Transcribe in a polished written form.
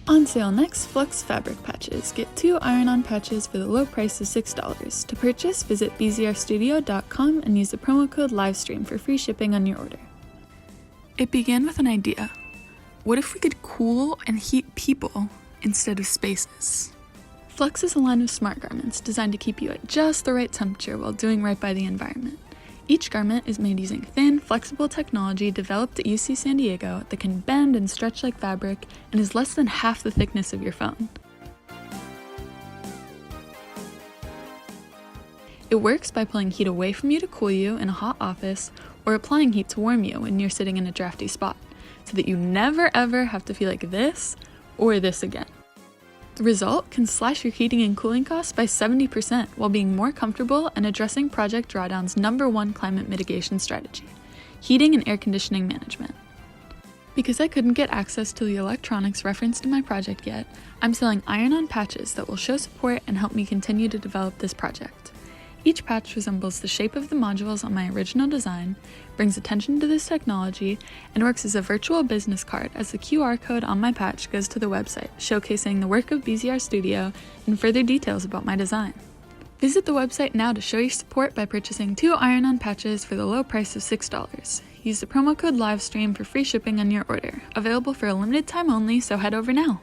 On sale next, Flux fabric patches. Get 2 iron-on patches for the low price of $6. To purchase, visit bzrstudio.com and use the promo code LIVESTREAM for free shipping on your order. It began with an idea. What if we could cool and heat people instead of spaces? Flux is a line of smart garments designed to keep you at just the right temperature while doing right by the environment. Each garment is made using thin, flexible technology developed at UC San Diego that can bend and stretch like fabric and is less than half the thickness of your phone. It works by pulling heat away from you to cool you in a hot office or applying heat to warm you when you're sitting in a drafty spot, so that you never ever have to feel like this or this again. The result can slash your heating and cooling costs by 70% while being more comfortable and addressing Project Drawdown's #1 climate mitigation strategy, heating and air conditioning management. Because I couldn't get access to the electronics referenced in my project yet, I'm selling iron-on patches that will show support and help me continue to develop this project. Each patch resembles the shape of the modules on my original design, brings attention to this technology, and works as a virtual business card as the QR code on my patch goes to the website, showcasing the work of BZR Studio and further details about my design. Visit the website now to show your support by purchasing 2 iron-on patches for the low price of $6. Use the promo code LIVESTREAM for free shipping on your order. Available for a limited time only, so head over now.